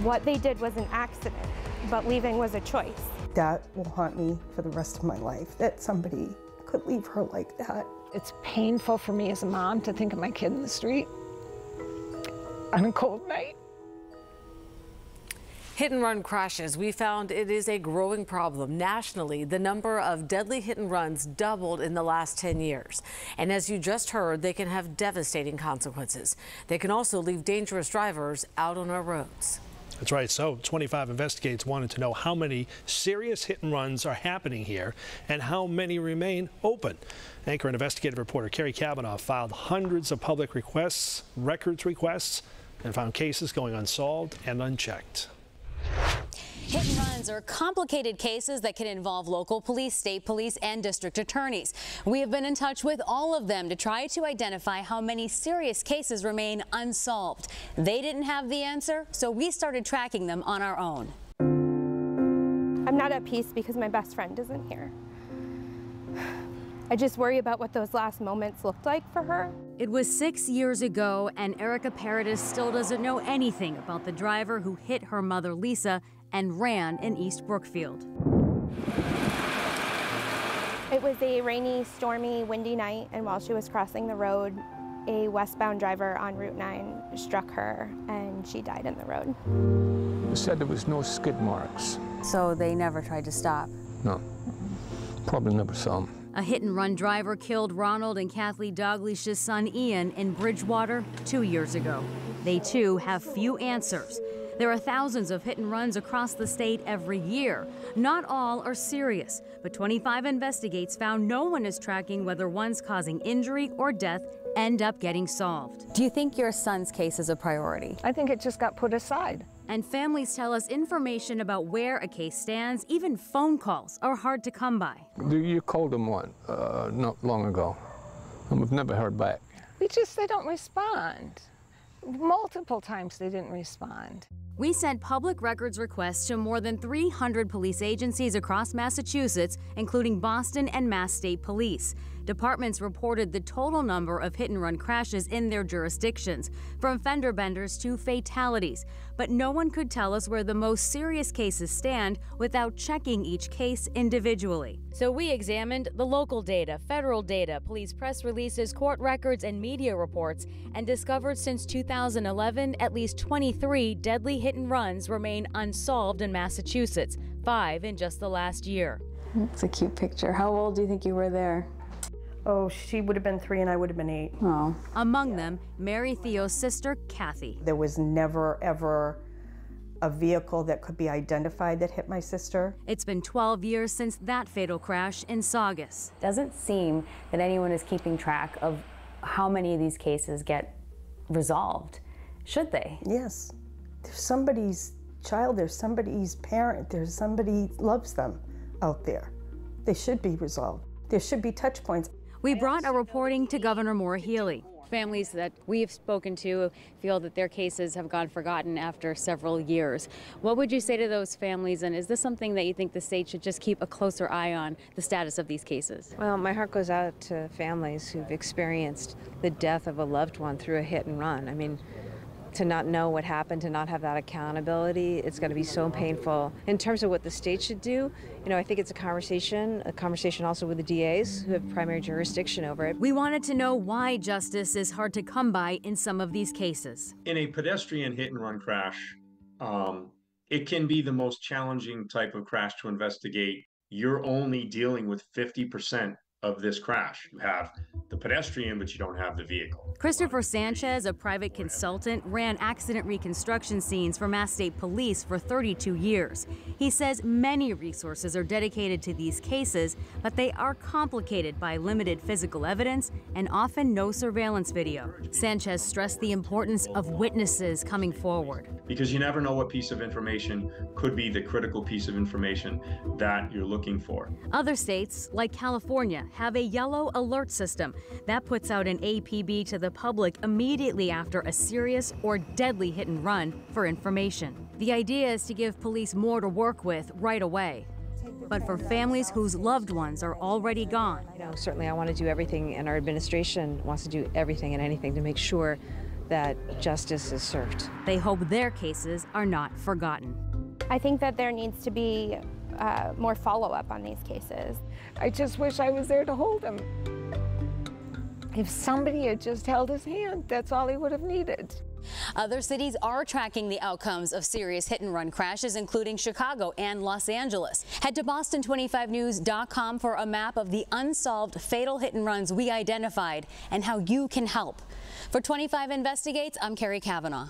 What they did was an accident, but leaving was a choice. That will haunt me for the rest of my life, that somebody could leave her like that. It's painful for me as a mom to think of my kid in the street on a cold night. Hit and run crashes. We found it is a growing problem nationally. The number of deadly hit and runs doubled in the last 10 years. And as you just heard, they can have devastating consequences. They can also leave dangerous drivers out on our roads. That's right. So 25 Investigates wanted to know how many serious hit and runs are happening here and how many remain open. Anchor and investigative reporter Carrie Kavanaugh filed hundreds of public requests, records requests, and found cases going unsolved and unchecked. Hit and runs are complicated cases that can involve local police, state police, and district attorneys. We have been in touch with all of them to try to identify how many serious cases remain unsolved. They didn't have the answer, so we started tracking them on our own. I'm not at peace because my best friend isn't here. I just worry about what those last moments looked like for her. It was 6 years ago, and Erica Paradis still doesn't know anything about the driver who hit her mother, Lisa, and ran in East Brookfield. It was a rainy, stormy, windy night, and while she was crossing the road, a westbound driver on Route 9 struck her, and she died in the road. They said there was no skid marks. So they never tried to stop? No, probably never saw them. A hit-and-run driver killed Ronald and Kathleen Dalglish's son Ian in Bridgewater 2 years ago. They too have few answers. There are thousands of hit-and-runs across the state every year. Not all are serious, but 25 Investigates found no one is tracking whether ones causing injury or death end up getting solved. Do you think your son's case is a priority? I think it just got put aside. And families tell us information about where a case stands, even phone calls, are hard to come by. You called them one not long ago, and we've never heard back. They don't respond. Multiple times they didn't respond. We sent public records requests to more than 300 police agencies across Massachusetts, including Boston and Mass State Police. Departments reported the total number of hit-and-run crashes in their jurisdictions, from fender benders to fatalities. But no one could tell us where the most serious cases stand without checking each case individually. So we examined the local data, federal data, police press releases, court records, and media reports, and discovered since 2011, at least 23 deadly hit-and-runs remain unsolved in Massachusetts, 5 in just the last year. It's a cute picture. How old do you think you were there? Oh, she would have been 3 and I would have been 8. Oh. Among them, Mary Theo's sister, Kathy. There was never, ever a vehicle that could be identified that hit my sister. It's been 12 years since that fatal crash in Saugus. Doesn't seem that anyone is keeping track of how many of these cases get resolved. Should they? Yes. There's somebody's child, there's somebody's parent, there's somebody loves them out there. They should be resolved. There should be touch points. We brought our reporting to Governor Maura Healey. Families that we've spoken to feel that their cases have gone forgotten after several years. What would you say to those families, and is this something that you think the state should just keep a closer eye on, the status of these cases? Well, my heart goes out to families who've experienced the death of a loved one through a hit and run. I mean, to not know what happened, to not have that accountability, it's going to be so painful. In terms of what the state should do, I think it's a conversation also with the DAs who have primary jurisdiction over it. We wanted to know why justice is hard to come by in some of these cases. In a pedestrian hit and run crash, it can be the most challenging type of crash to investigate. You're only dealing with 50% of this crash. You have the pedestrian, but you don't have the vehicle. Christopher Sanchez, a private consultant, ran accident reconstruction scenes for Mass State Police for 32 years. He says many resources are dedicated to these cases, but they are complicated by limited physical evidence and often no surveillance video. Sanchez stressed the importance of witnesses coming forward. Because you never know what piece of information could be the critical piece of information that you're looking for. Other states, like California, have a yellow alert system that puts out an APB to the public immediately after a serious or deadly hit and run for information. The idea is to give police more to work with right away. But for families whose loved ones are already gone. Certainly I want to do everything, and our administration wants to do everything and anything to make sure that justice is served. They hope their cases are not forgotten. I think that there needs to be more follow-up on these cases. I just wish I was there to hold him. If somebody had just held his hand, that's all he would have needed. Other cities are tracking the outcomes of serious hit-and-run crashes, including Chicago and Los Angeles. Head to Boston25news.com for a map of the unsolved fatal hit-and-runs we identified and how you can help. For 25 Investigates, I'm Carrie Kavanaugh.